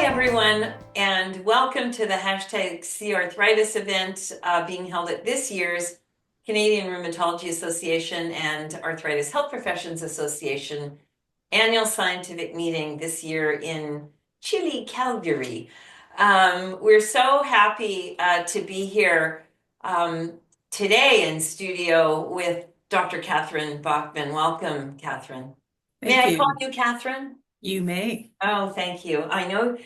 Hi, everyone, and welcome to the #CArthritis event being held at this year's Canadian Rheumatology Association and Arthritis Health Professions Association annual scientific meeting this year in Chile, Calgary. We're so happy to be here today in studio with Dr. Catherine Backman. Welcome, Catherine. May Thank I call you. you Catherine? You may. Oh, thank you. I know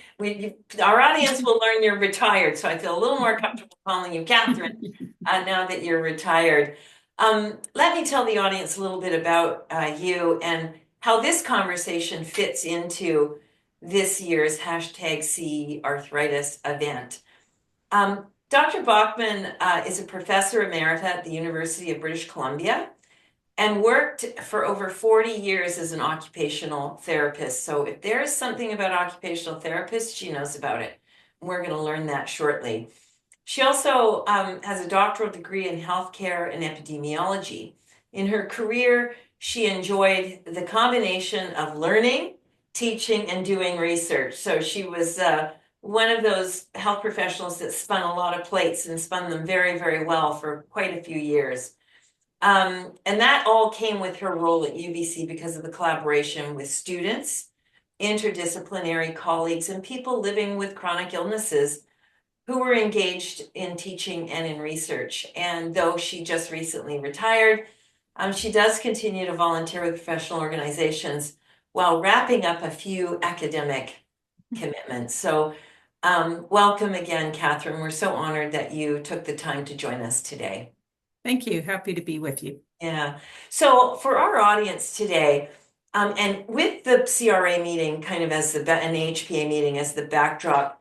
our audience will learn you're retired, so I feel a little more comfortable calling you Catherine now that you're retired. Let me tell the audience a little bit about you and how this conversation fits into this year's #CARthritis event. Dr. Bachman is a professor emerita at the University of British Columbia and worked for over 40 years as an occupational therapist. So if there is something about occupational therapists, she knows about it. We're going to learn that shortly. She also has a doctoral degree in healthcare and epidemiology. In her career, she enjoyed the combination of learning, teaching, and doing research. So she was one of those health professionals that spun a lot of plates and spun them very, very well for quite a few years. And that all came with her role at UBC because of the collaboration with students, interdisciplinary colleagues, and people living with chronic illnesses who were engaged in teaching and in research. And though she just recently retired, she does continue to volunteer with professional organizations while wrapping up a few academic commitments. So welcome again, Catherine. We're so honored that you took the time to join us today. Thank you. Happy to be with you. Yeah. So for our audience today, and with the CRA meeting kind of as an HPA meeting as the backdrop,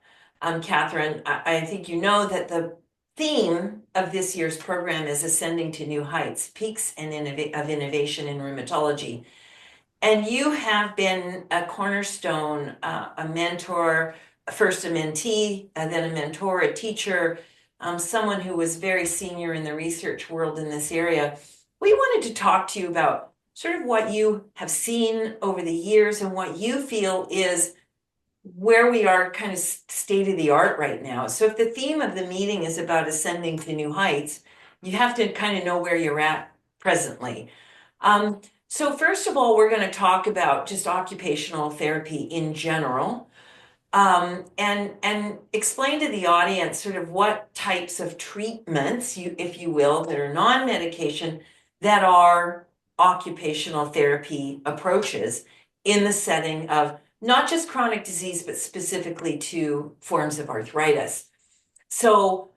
Catherine, I think you know that the theme of this year's program is Ascending to New Heights, Peaks of Innovation in Rheumatology. And you have been a cornerstone, a mentor, first a mentee, and then a mentor, a teacher, someone who was very senior in the research world in this area. We wanted to talk to you about sort of what you have seen over the years and what you feel is where we are kind of state of the art right now. So if the theme of the meeting is about ascending to new heights, you have to kind of know where you're at presently. So first of all, we're going to talk about just occupational therapy in general, and explain to the audience sort of what types of treatments, if you will, that are non-medication, that are occupational therapy approaches in the setting of not just chronic disease, but specifically to forms of arthritis. So,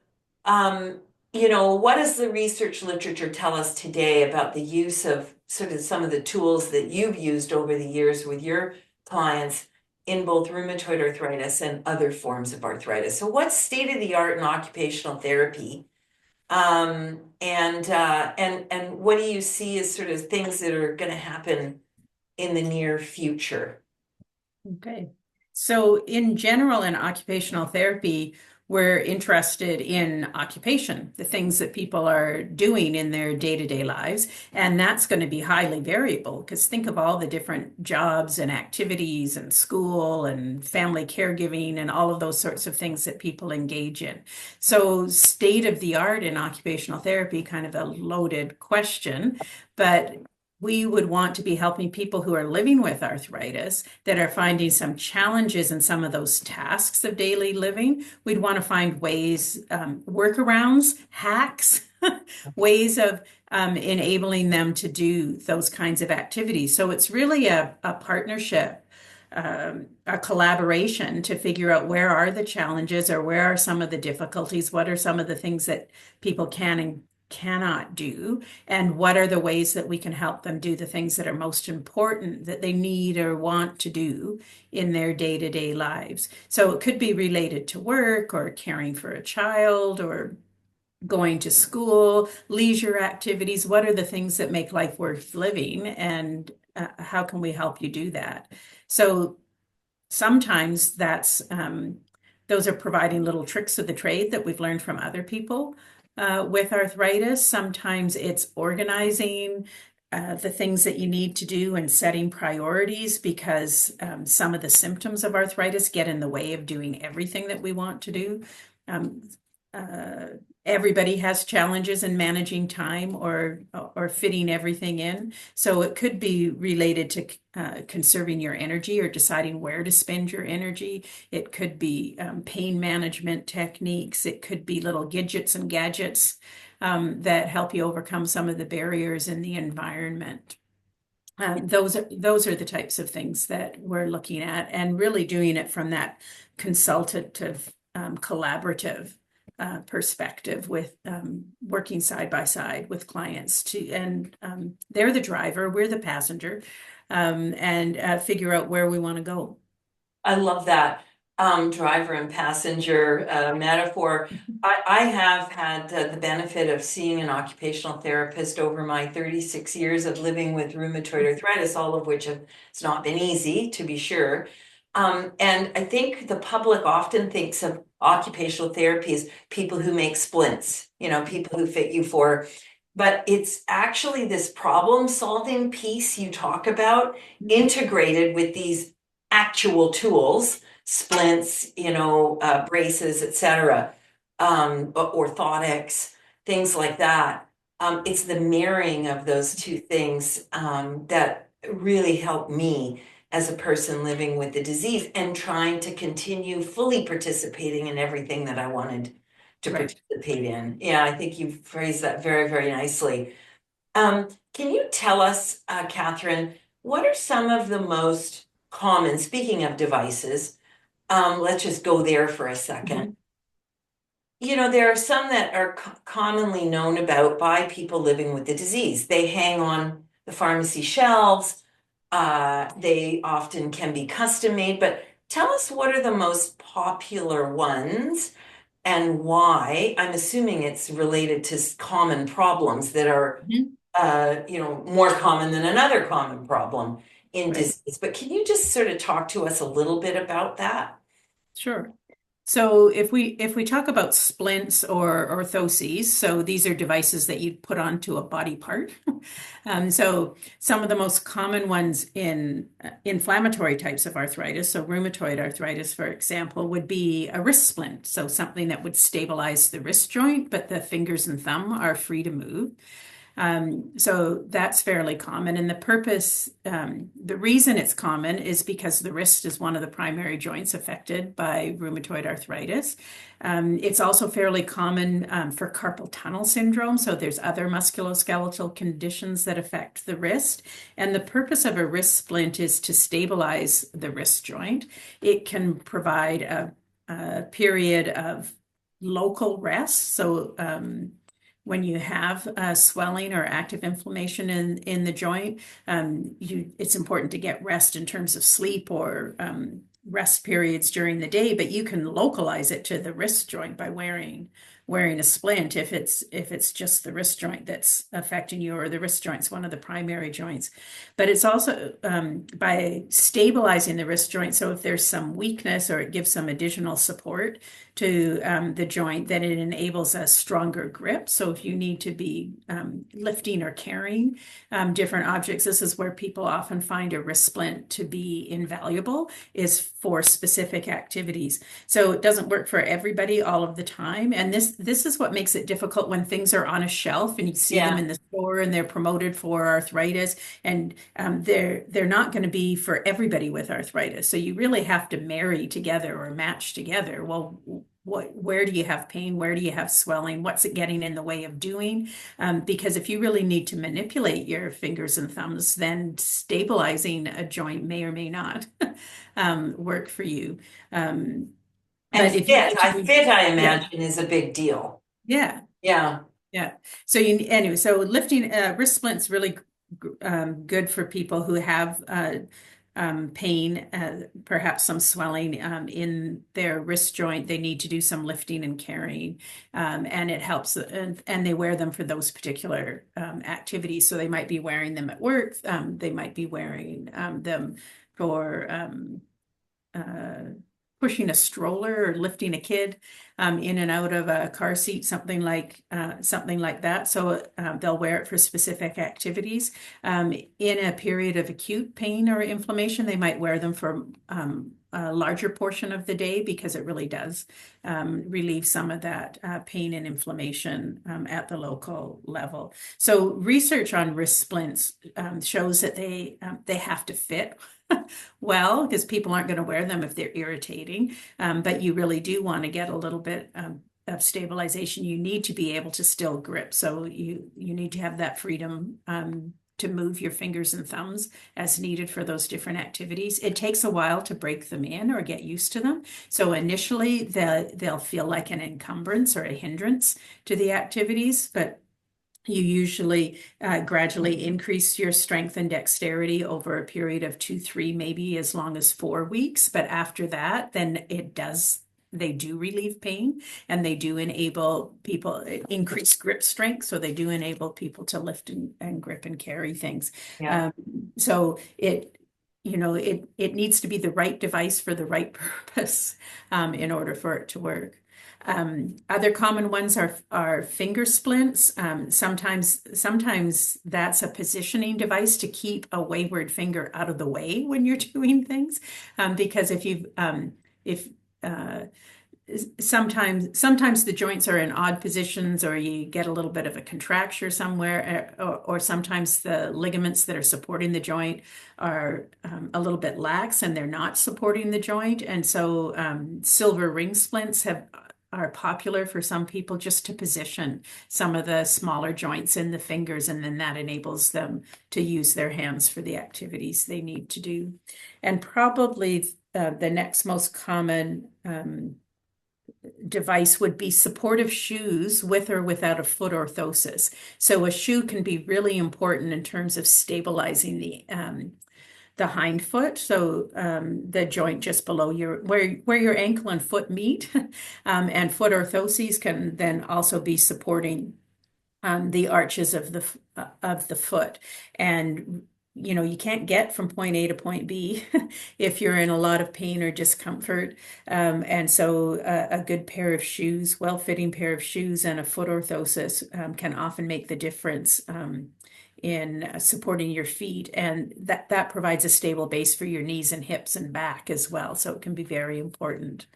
what does the research literature tell us today about the use of sort of some of the tools that you've used over the years with your clients in both rheumatoid arthritis and other forms of arthritis? So what's state of the art in occupational therapy? And what do you see as sort of things that are going to happen in the near future? Okay. So in general, in occupational therapy, we're interested in occupation, the things that people are doing in their day-to-day lives. And that's going to be highly variable because think of all the different jobs and activities and school and family caregiving and all of those sorts of things that people engage in. So state of the art in occupational therapy, kind of a loaded question, but we would want to be helping people who are living with arthritis that are finding some challenges in some of those tasks of daily living. We'd want to find ways, workarounds, hacks, ways of enabling them to do those kinds of activities. So it's really a partnership, a collaboration to figure out where are the challenges or where are some of the difficulties, what are some of the things that people can and cannot do, and what are the ways that we can help them do the things that are most important that they need or want to do in their day-to-day lives. So it could be related to work or caring for a child or going to school, leisure activities. What are the things that make life worth living, and how can we help you do that? So sometimes that's those are providing little tricks of the trade that we've learned from other people with arthritis. Sometimes it's organizing the things that you need to do and setting priorities, because some of the symptoms of arthritis get in the way of doing everything that we want to do. Um, uh, Everybody has challenges in managing time or fitting everything in. So it could be related to conserving your energy or deciding where to spend your energy. It could be pain management techniques. It could be little gadgets and gadgets that help you overcome some of the barriers in the environment. Those are the types of things that we're looking at, and really doing it from that consultative, collaborative perspective, with working side by side with clients and they're the driver, we're the passenger, and figure out where we want to go. I love that driver and passenger metaphor. I have had the benefit of seeing an occupational therapist over my 36 years of living with rheumatoid arthritis, all of which it's not been easy, to be sure. And I think the public often thinks of occupational therapy as people who make splints, people who fit you for, but it's actually this problem solving piece you talk about integrated with these actual tools, splints, braces, etc., orthotics, things like that. It's the marrying of those two things that really help me as a person living with the disease and trying to continue fully participating in everything that I wanted to Right. participate in. Yeah, I think you phrased that very, very nicely. Can you tell us, Catherine, what are some of the most common, speaking of devices, let's just go there for a second. Mhm. There are some that are commonly known about by people living with the disease. They hang on the pharmacy shelves. They often can be custom made, but tell us, what are the most popular ones and why? I'm assuming it's related to common problems that are Mhm. more common than another common problem in Right. disease. But can you just sort of talk to us a little bit about that? Sure. So if we talk about splints or orthoses, so these are devices that you put onto a body part. So some of the most common ones in inflammatory types of arthritis, so rheumatoid arthritis, for example, would be a wrist splint. So something that would stabilize the wrist joint, but the fingers and thumb are free to move. So that's fairly common. And the reason it's common is because the wrist is one of the primary joints affected by rheumatoid arthritis. It's also fairly common for carpal tunnel syndrome. So there's other musculoskeletal conditions that affect the wrist. And the purpose of a wrist splint is to stabilize the wrist joint. It can provide a period of local rest. So when you have swelling or active inflammation in the joint, it's important to get rest in terms of sleep or rest periods during the day, but you can localize it to the wrist joint by wearing a splint if it's just the wrist joint that's affecting you, or the wrist joint's one of the primary joints. But it's also by stabilizing the wrist joint, so if there's some weakness or it gives some additional support to the joint, then it enables a stronger grip. So if you need to be lifting or carrying different objects, this is where people often find a wrist splint to be invaluable, is for specific activities. So it doesn't work for everybody all of the time. And this is what makes it difficult when things are on a shelf and you see them Yeah. in the store and they're promoted for arthritis, and they're not going to be for everybody with arthritis. So you really have to marry together or match together. Well, where do you have pain? Where do you have swelling? What's it getting in the way of doing? Because if you really need to manipulate your fingers and thumbs, then stabilizing a joint may or may not work for you. And But if you need to I yeah, imagine, is a big deal. yeah, Yeah. yeah. So so lifting wrist splints really good for people who have pain, perhaps some swelling in their wrist joint. They need to do some lifting and carrying, and it helps. And they wear them for those particular activities. So they might be wearing them at work. They might be wearing them for uh, pushing a stroller or lifting a kid in and out of a car seat, something like that. So they'll wear it for specific activities. In a period of acute pain or inflammation, they might wear them for a larger portion of the day because it really does relieve some of that pain and inflammation at the local level. So research on wrist splints shows that they have to fit well, because people aren't going to wear them if they're irritating. But you really do want to get a little bit of stabilization. You need to be able to still grip. So you need to have that freedom to move your fingers and thumbs as needed for those different activities. It takes a while to break them in or get used to them. So initially they'll feel like an encumbrance or a hindrance to the activities, but you usually gradually increase your strength and dexterity over a period of 2, 3, maybe as long as 4 weeks. But after that, then they do relieve pain, and they do enable people increase grip strength. So they do enable people to lift and grip and carry things. Yeah. So it needs to be the right device for the right purpose in order for it to work. Other common ones are finger splints. Sometimes that's a positioning device to keep a wayward finger out of the way when you're doing things. Because sometimes the joints are in odd positions, or you get a little bit of a contracture somewhere, or sometimes the ligaments that are supporting the joint are a little bit lax and they're not supporting the joint. And so silver ring splints are popular for some people just to position some of the smaller joints in the fingers, and then that enables them to use their hands for the activities they need to do. And probably the next most common device would be supportive shoes with or without a foot orthosis. So a shoe can be really important in terms of stabilizing the hind foot, so the joint just below where your ankle and foot meet, and foot orthoses can then also be supporting the arches of the foot. And you can't get from point A to point B if you're in a lot of pain or discomfort. And so a good pair of shoes, well-fitting pair of shoes, and a foot orthosis can often make the difference in supporting your feet, and that provides a stable base for your knees and hips and back as well. So it can be very important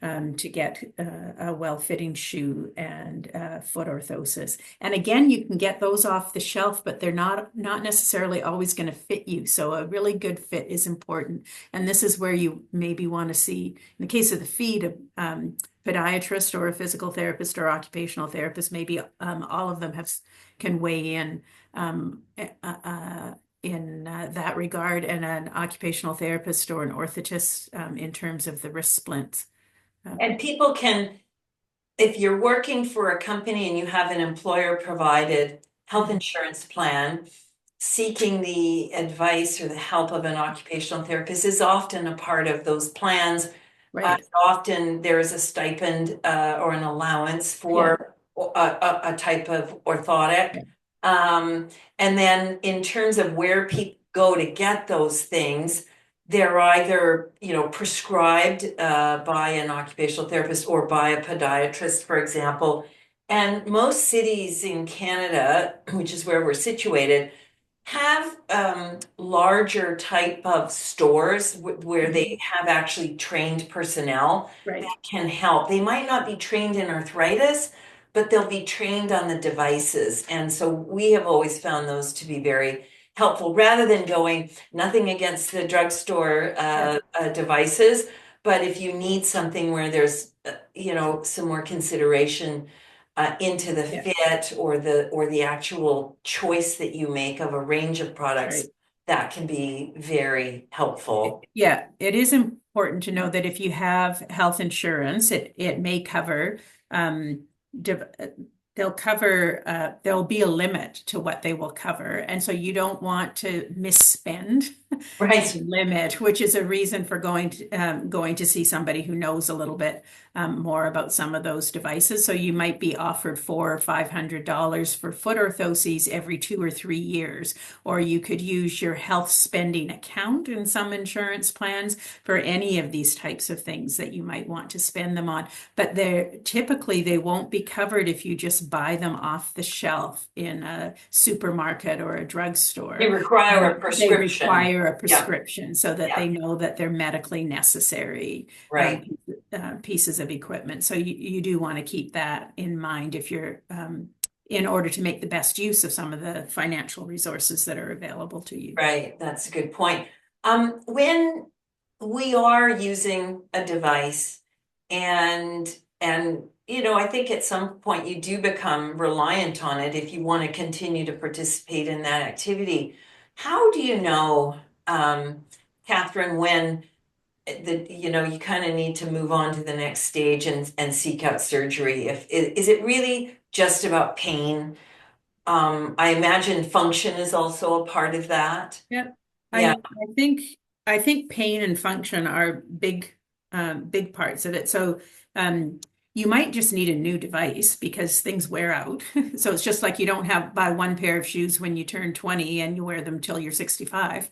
to get a well-fitting shoe and foot orthosis. And again, you can get those off the shelf, but they're not necessarily always going to fit you. So a really good fit is important. And this is where you maybe want to see, in the case of the feet, a podiatrist or a physical therapist or occupational therapist. Maybe all of them can weigh in that regard, and an occupational therapist or an orthotist in terms of the wrist splints. And people can, if you're working for a company and you have an employer provided health insurance plan, seeking the advice or the help of an occupational therapist is often a part of those plans. Right. Often there is a stipend or an allowance for a type of orthotic. And then in terms of where people go to get those things, they're either, prescribed by an occupational therapist or by a podiatrist, for example. And most cities in Canada, which is where we're situated, have larger type of stores where they have actually trained personnel that can help. They might not be trained in arthritis, but they'll be trained on the devices. And so we have always found those to be very helpful, rather than going, nothing against the drugstore devices, but if you need something where there's, some more consideration into the fit or the actual choice that you make of a range of products, that can be very helpful. Yeah, it is important to know that if you have health insurance, it may cover there'll be a limit to what they will cover. And so you don't want to misspend Right. limit, which is a reason for going to see somebody who knows a little bit more about some of those devices. So you might be offered $400 or $500 for foot orthoses every 2 or 3 years, or you could use your health spending account in some insurance plans for any of these types of things that you might want to spend them on. But typically they won't be covered if you just buy them off the shelf in a supermarket or a They drugstore. require a They prescription. require a Yeah, prescription so that yeah, they know that they're medically necessary um, right. pieces of equipment. So you do want to keep that in mind if you're in order to make the best use of some of the financial resources that are available to you. Right, that's a good point. When we are using a device and I think at some point you do become reliant on it if you want to continue to participate in that activity. How do you know, Catherine, when you kind of need to move on to the next stage and seek out surgery? Is it really just about pain? I imagine function is also a part of that. Yeah, Yeah, I think pain and function are big parts of it. So um, you might just need a new device because things wear out. So it's just like you don't have buy one pair of shoes when you turn 20 and you wear them till you're 65.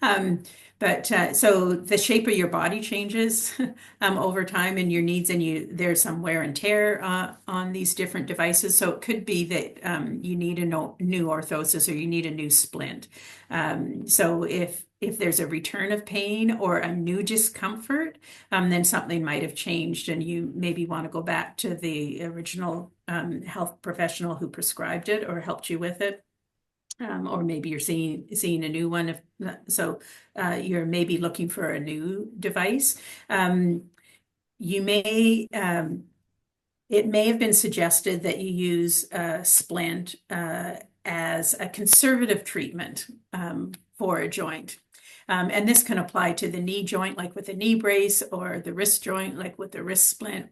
Um, but so the shape of your body changes over time and your needs, and there's some wear and tear on these different devices. So it could be that you need a new orthosis or you need a new splint. So if there's a return of pain or a new discomfort, then something might have changed, and you maybe want to go back to the original health professional who prescribed it or helped you with it. Or maybe you're seeing a new one. So, you're maybe looking for a new device. You may It may have been suggested that you use a splint as a conservative treatment for a joint. And this can apply to the knee joint, like with a knee brace, or the wrist joint, like with the wrist splint,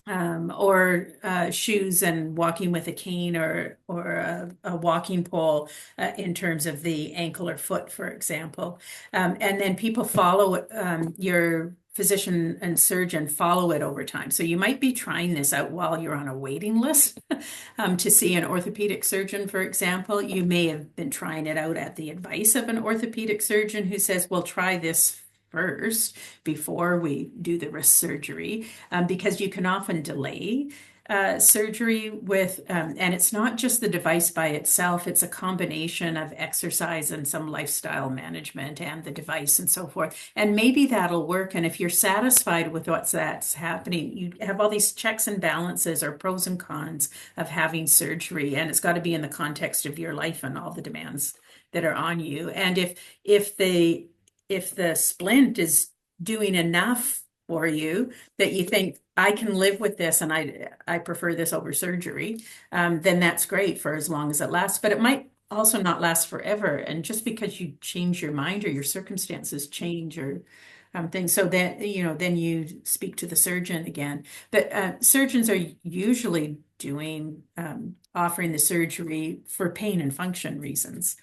or shoes and walking with a cane or a walking pole in terms of the ankle or foot, for example. And then people follow your physician and surgeon follow it over time. So you might be trying this out while you're on a waiting list to see an orthopedic surgeon, for example. You may have been trying it out at the advice of an orthopedic surgeon who says, well, try this first before we do the wrist surgery, because you can often delay surgery and it's not just the device by itself, it's a combination of exercise and some lifestyle management and the device and so forth. And maybe that'll work. And if you're satisfied with that's happening, you have all these checks and balances or pros and cons of having surgery. And it's got to be in the context of your life and all the demands that are on you. And if the splint is doing enough for you that you think I can live with this and I prefer this over surgery, then that's great for as long as it lasts. But it might also not last forever. And just because you change your mind or your circumstances change or things, so that then you speak to the surgeon again. But surgeons are usually offering the surgery for pain and function reasons,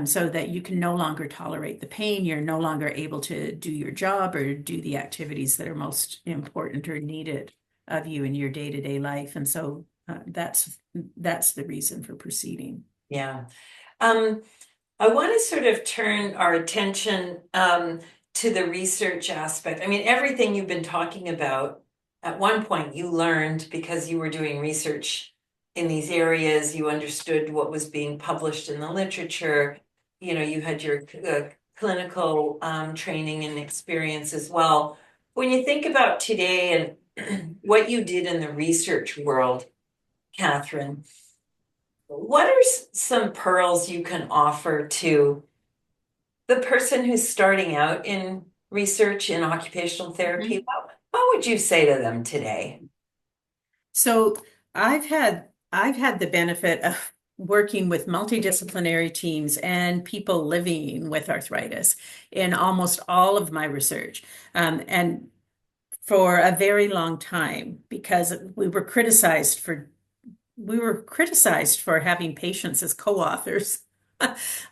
so that you can no longer tolerate the pain, you're no longer able to do your job or do the activities that are most important or needed of you in your day-to-day life. And so that's the reason for proceeding. yeah. I want to sort of turn our attention to the research aspect. I mean, everything you've been talking about, at one point you learned because you were doing research in these areas, you understood what was being published in the literature, you had your clinical training and experience as well. When you think about today and what you did in the research world, Catherine, what are some pearls you can offer to the person who's starting out in research in occupational therapy? What would you say to them today? So I've had the benefit of working with multidisciplinary teams and people living with arthritis in almost all of my research. And for a very long time, because we were criticized for having patients as co-authors.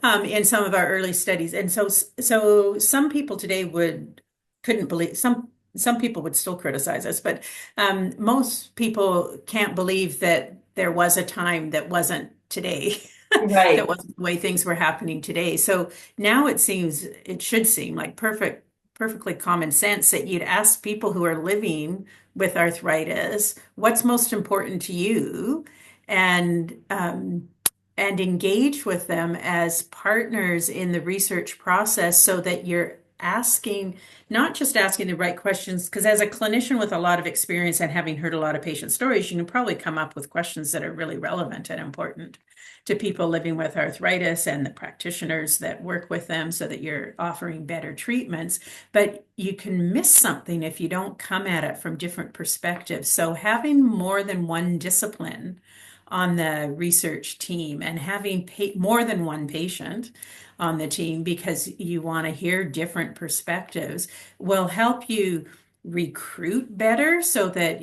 in some of our early studies. And so some people today couldn't believe some people would still criticize us, but most people can't believe that there was a time that wasn't today. That Right. wasn't the way things were happening today. So now it should seem like perfectly common sense that you'd ask people who are living with arthritis, what's most important to you? And and engage with them as partners in the research process so that you're asking, not just asking the right questions, because as a clinician with a lot of experience and having heard a lot of patient stories, you can probably come up with questions that are really relevant and important to people living with arthritis and the practitioners that work with them so that you're offering better treatments. But you can miss something if you don't come at it from different perspectives. So having more than one discipline on the research team and having more than one patient on the team because you want to hear different perspectives will help you recruit better so that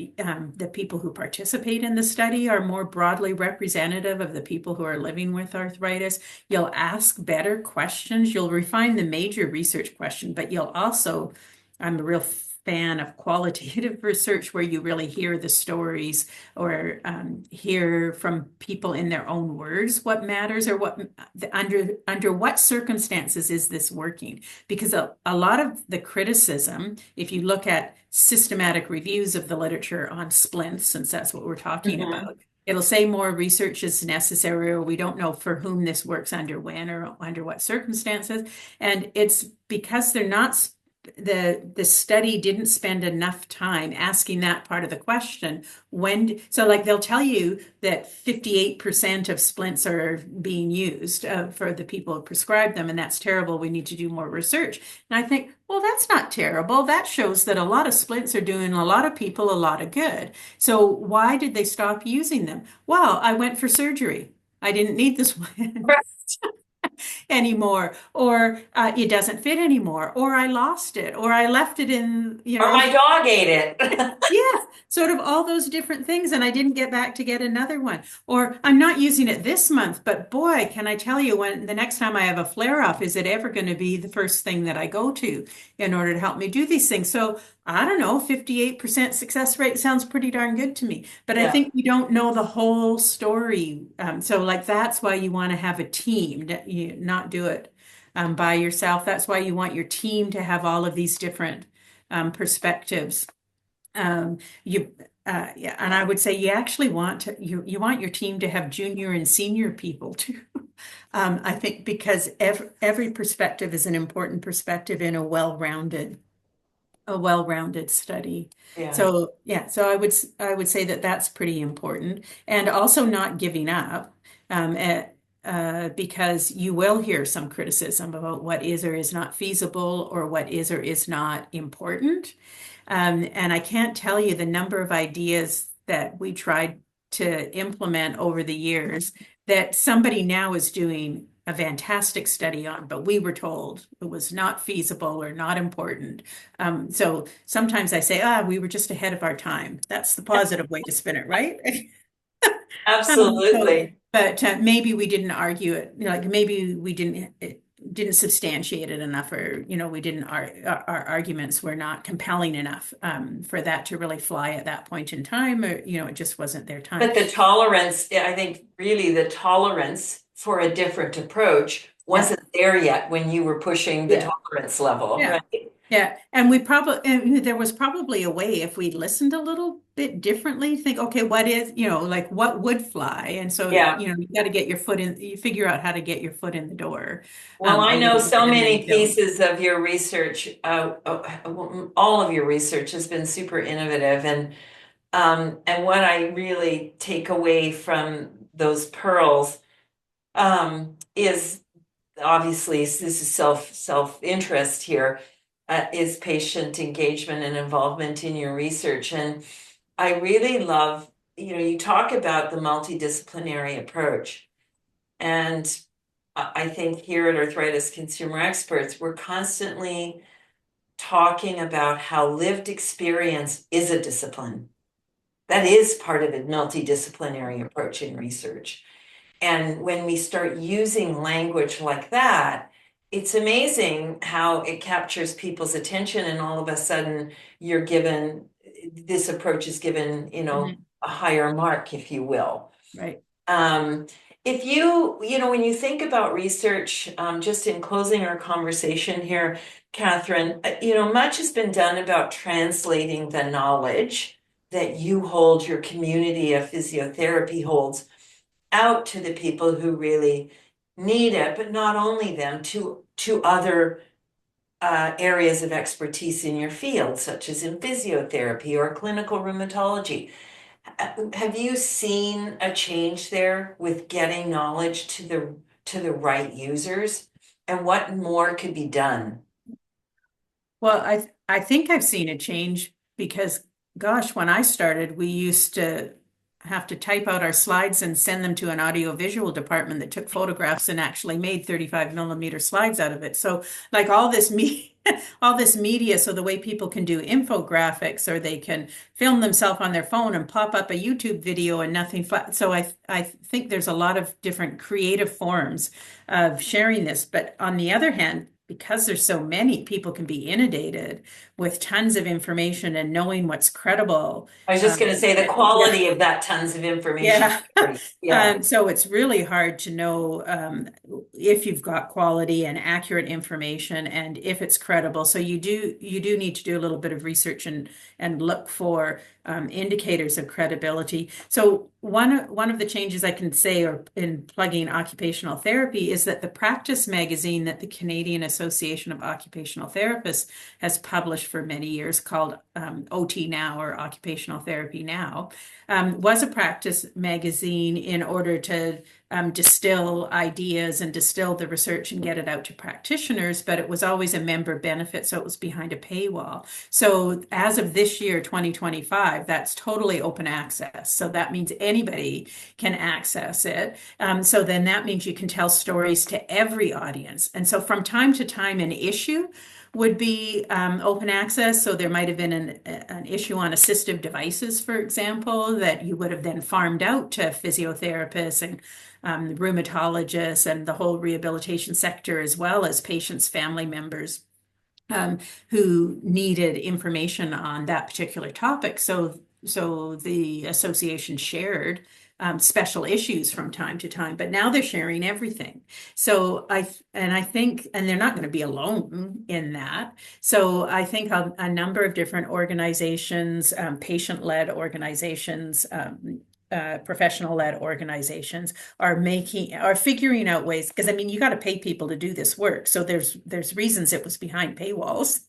the people who participate in the study are more broadly representative of the people who are living with arthritis. You'll ask better questions. You'll refine the major research question, but you'll also, I'm a real fan of qualitative research where you really hear the stories or hear from people in their own words what matters or what under what circumstances is this working, because a lot of the criticism, if you look at systematic reviews of the literature on splints, since that's what we're talking Mhm. about, it'll say more research is necessary, or we don't know for whom this works under when or under what circumstances. And it's because they're not the study didn't spend enough time asking that part of the question. So like they'll tell you that 58% of splints are being used for the people who prescribe them, and that's terrible. We need to do more research. And I think, well, that's not terrible. That shows that a lot of splints are doing a lot of people a lot of good. So why did they stop using them? Well, I went for surgery. I didn't need this one anymore, or it doesn't fit anymore, or I lost it, or I left it in, Or my dog ate it. yeah, sort of all those different things, and I didn't get back to get another one. Or I'm not using it this month, but boy, can I tell you when the next time I have a flare up, is it ever going to be the first thing that I go to in order to help me do these things? So I don't know, 58% success rate sounds pretty darn good to me, but I Yeah. think we don't know the whole story. So like that's why you want to have a team, you not do it by yourself. That's why you want your team to have all of these different perspectives. You yeah, and I would say you actually you want your team to have junior and senior people too. I think because every perspective is an important perspective in a well-rounded study. Yeah. So yeah, so I would say that that's pretty important, and also not giving up. Because you will hear some criticism about what is or is not feasible or what is or is not important. And I can't tell you the number of ideas that we tried to implement over the years that somebody now is doing a fantastic study on, but we were told it was not feasible or not important. So sometimes I say, we were just ahead of our time. That's the positive way to spin it, right? Absolutely. But maybe we didn't argue it, like maybe we didn't substantiate it enough, or we didn't our arguments were not compelling enough for that to really fly at that point in time, or it just wasn't their time. But the tolerance, I think really the tolerance for a different approach Yeah, wasn't there yet when you were pushing the yeah, tolerance level, yeah. right? Yeah, and there was probably a way if we listened a little bit differently, think, okay, like what would fly? And so, Yeah. you got to get your foot in, you figure out how to get your foot in the door Well, a I know little bit, so and then many build. pieces of your research, all of your research has been super innovative, and what I really take away from those pearls is obviously this is self-interest here, is patient engagement and involvement in your research. And I really love, you talk about the multidisciplinary approach. And I think here at Arthritis Consumer Experts, we're constantly talking about how lived experience is a discipline. That is part of a multidisciplinary approach in research. And when we start using language like that, it's amazing how it captures people's attention, and all of a sudden you're given, this approach is given, Mhm. a higher mark, if you will. Right. Um, if when you think about research, just in closing our conversation here, Catherine, much has been done about translating the knowledge that you hold, your community of physiotherapy holds, out to the people who really need it, but not only them, to other areas of expertise in your field, such as in physiotherapy or clinical rheumatology. Have you seen a change there with getting knowledge to the right users? And what more could be done? Well, I think I've seen a change because, gosh, when I started, we used to have to type out our slides and send them to an audiovisual department that took photographs and actually made 35 millimeter slides out of it. So, like all this me all this media, so the way people can do infographics or they can film themselves on their phone and pop up a YouTube video and nothing flat. So I think there's a lot of different creative forms of sharing this. But on the other hand, because there's so many, people can be inundated with tons of information and knowing what's credible. I was just going to say the Yeah. quality of that tons of information Yeah. varies. Yeah. So it's really hard to know if you've got quality and accurate information and if it's credible. So you do need to do a little bit of research and look for indicators of credibility. So one of the changes I can say, or in plugging occupational therapy, is that the practice magazine that the Canadian Association of Occupational Therapists has published for many years, called OT Now, or Occupational Therapy Now, was a practice magazine in order to distill ideas and distill the research and get it out to practitioners, but it was always a member benefit, so it was behind a paywall. So as of this year, 2025, that's totally open access. So that means anybody can access it. So then that means you can tell stories to every audience. And so from time to time, an issue would be open access. So there might have been an issue on assistive devices, for example, that you would have then farmed out to physiotherapists and rheumatologists and the whole rehabilitation sector, as well as patients' family members who needed information on that particular topic. So the association shared special issues from time to time, but now they're sharing everything. So I think, and they're not going to be alone in that. So I think a number of different organizations, patient-led organizations, professional-led organizations are figuring out ways, because I mean, you got to pay people to do this work. So there's reasons it was behind paywalls.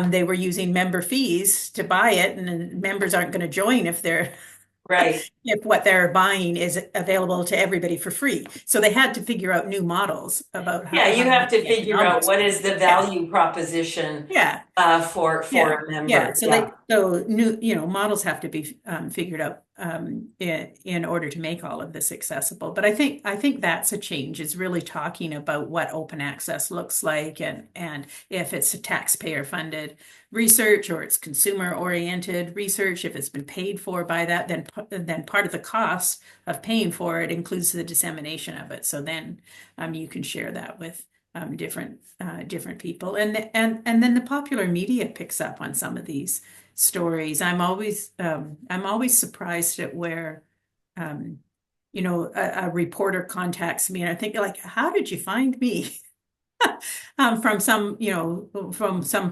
They were using member fees to buy it, and members aren't going to join Right. if what they're buying is available to everybody for free. So they had to figure out new models about Yeah, how you to have make to the figure out economics what work. is the Yeah, value proposition yeah. for Yeah, a yeah. member. So Yeah. new, models have to be figured out in order to make all of this accessible. But I think that's a change, is really talking about what open access looks like, and if it's a taxpayer funded research or it's consumer oriented research. If it's been paid for by that, then part of the cost of paying for it includes the dissemination of it. So then you can share that with different people, and then the popular media picks up on some of these stories. I'm always surprised at where a reporter contacts me, and I think, like, how did you find me? From some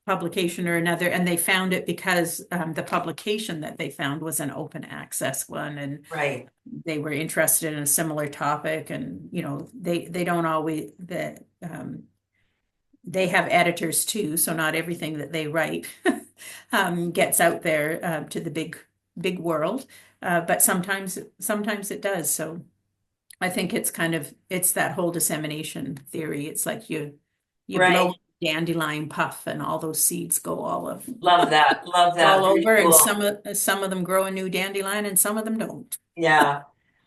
publication or another, and they found it because the publication that they found was an open access one, and Right. they were interested in a similar topic, and they don't always that they have editors too, so not everything that they write gets out there to the big world, but sometimes it does. So I think it's that whole dissemination theory. It's like you blow Right. a dandelion puff and all those seeds go Love that. Love that. all Very over, and cool. some of them grow a new dandelion and some of them don't. Yeah.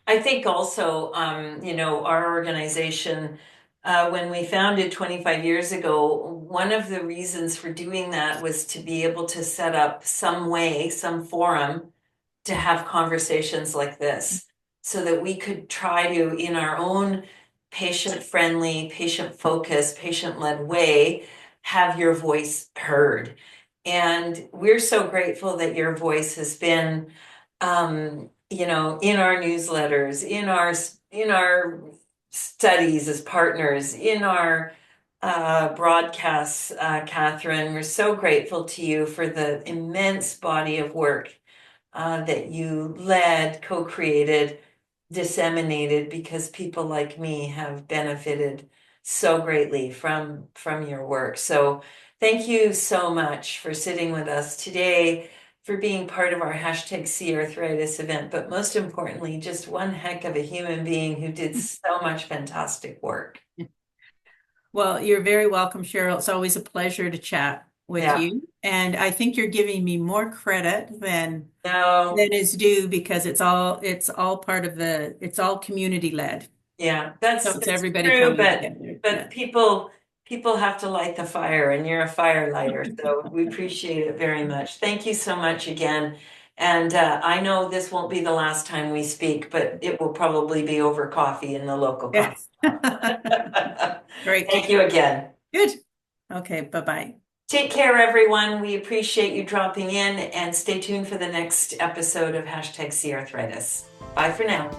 I think also, our organization, when we founded 25 years ago, one of the reasons for doing that was to be able to set up some way, some forum to have conversations like this. so that we could try to, in our own patient-friendly, patient-focused, patient-led way, have your voice heard. And we're so grateful that your voice has been, in our newsletters, in our studies as partners, in our broadcasts, Catherine. We're so grateful to you for the immense body of work that you led, co-created, disseminated, because people like me have benefited so greatly from your work. So thank you so much for sitting with us today, for being part of our hashtag C Arthritis event, but most importantly, just one heck of a human being who did so much fantastic work. Well, you're very welcome, Cheryl. It's always a pleasure to chat with Yeah. you. And I think you're giving me more credit No. than is due because it's all part of it's all community led. Yeah, So it's that's everybody true, coming but together. but Yeah. people have to light the fire, and you're a fire lighter, so we appreciate it very much. Thank you so much again. And I know this won't be the last time we speak, but it will probably be over coffee in the local Yeah. coffee shop. Great. Thank you again. Good. Okay, bye-bye. Take care, everyone. We appreciate you dropping in, and stay tuned for the next episode of hashtag C Arthritis. Bye for now.